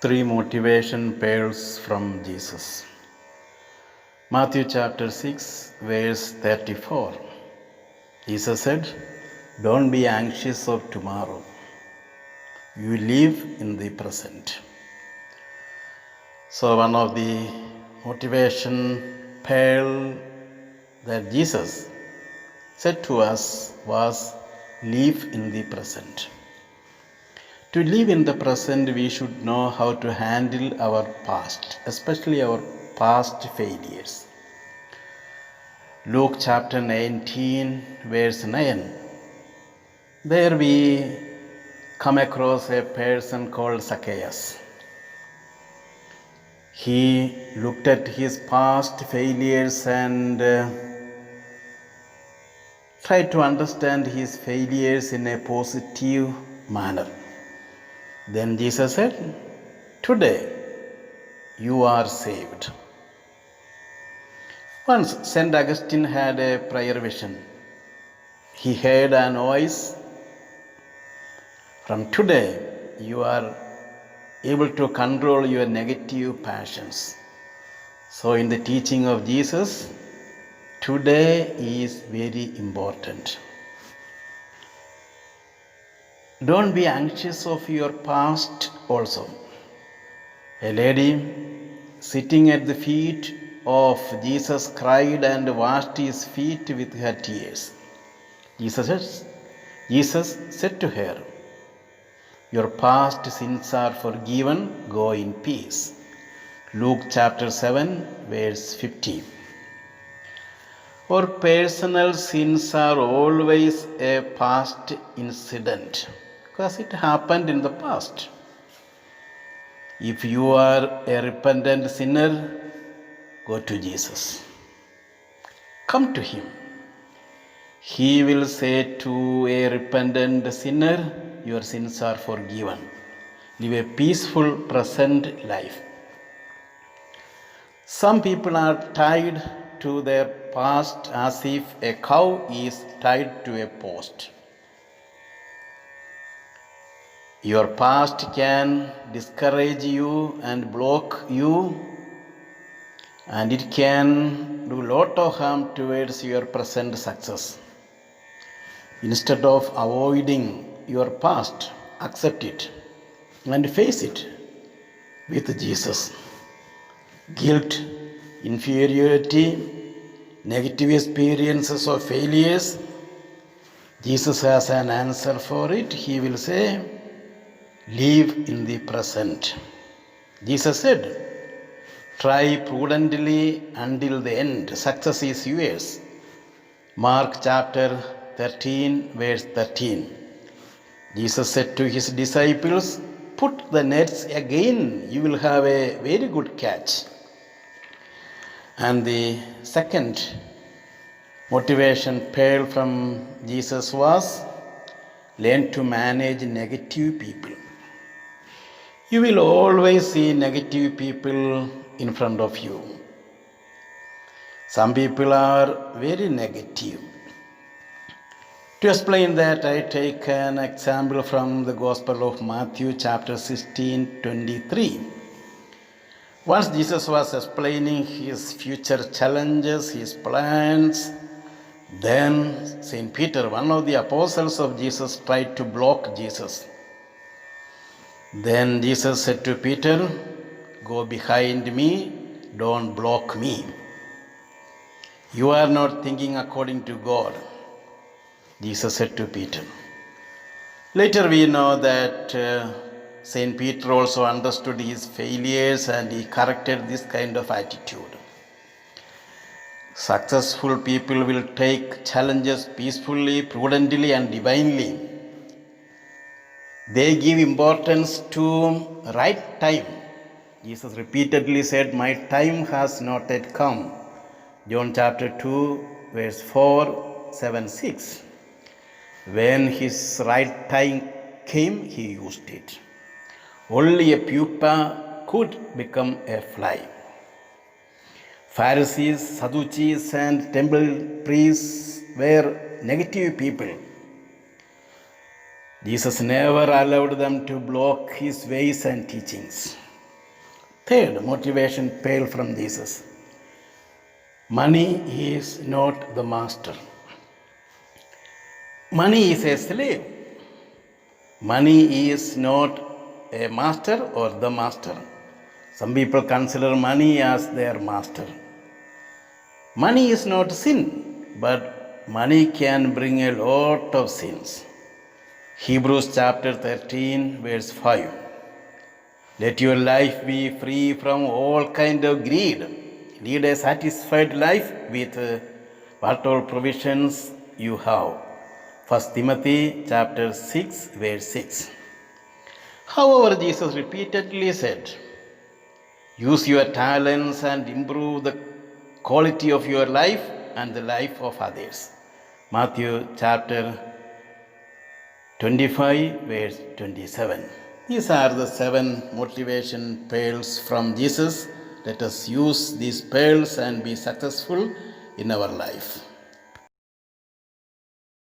Three motivation pearls from Jesus. Matthew chapter 6, verse 34. Jesus said, "Don't be anxious of tomorrow. You live in the present." So, one of the motivation pearl that Jesus said to us was, live in the present. To live in the present, we should know how to handle our past, especially our past failures. Luke chapter 19, verse 9. There we come across a person called Zacchaeus. He looked at his past failures and tried to understand his failures in a positive manner. Then Jesus said, "Today you are saved." Once St. Augustine had a prayer vision. He heard a voice, "From today you are able to control your negative passions." So in the teaching of Jesus, today is very important. Don't be anxious of your past also. A lady sitting at the feet of Jesus cried and washed his feet with her tears. Jesus said to her, "Your past sins are forgiven, go in peace." Luke chapter 7, verse 50. Our personal sins are always a past incident because it happened in the past. If you are a repentant sinner, go to Jesus. Come to Him. He will say to a repentant sinner, "Your sins are forgiven." Live a peaceful present life. Some people are tied to their past as if a cow is tied to a post. Your past can discourage you and block you, and it can do a lot of harm towards your present success. Instead of avoiding your past, accept it and face it with Jesus. Guilt, inferiority, negative experiences or failures, Jesus has an answer for it. He will say, live in the present. Jesus said, try prudently until the end. Success is yours. Mark chapter 13, verse 13. Jesus said to his disciples, put the nets again, you will have a very good catch. And the second motivation pearl from Jesus was, learn to manage negative people. You will always see negative people in front of you. Some people are very negative. To explain that, I take an example from the Gospel of Matthew chapter 16, 23. Once Jesus was explaining his future challenges, his plans, then St. Peter, one of the apostles of Jesus, tried to block Jesus. Then Jesus said to Peter, go behind me, don't block me. You are not thinking according to God, Jesus said to Peter. Later we know that St. Peter also understood his failures and he corrected this kind of attitude. Successful people will take challenges peacefully, prudently, and divinely. They give importance to right time. Jesus repeatedly said, my time has not yet come. John chapter 2, verse 4, 7, 6. When his right time came, he used it. Only a pupa could become a fly. Pharisees, Sadducees, and temple priests were negative people. Jesus never allowed them to block his ways and teachings. Third motivation pearl from Jesus. Money is not the master. Money is a slave. Money is not a master or the master. Some people consider money as their master. Money is not sin, but money can bring a lot of sins. Hebrews chapter 13, verse 5. Let your life be free from all kind of greed. Lead a satisfied life with what all provisions you have. 1 Timothy chapter 6, verse 6. However, Jesus repeatedly said, use your talents and improve the quality of your life and the life of others. Matthew chapter 25, verse 27. These are the 7 motivation pearls from Jesus. Let us use these pearls and be successful in our life.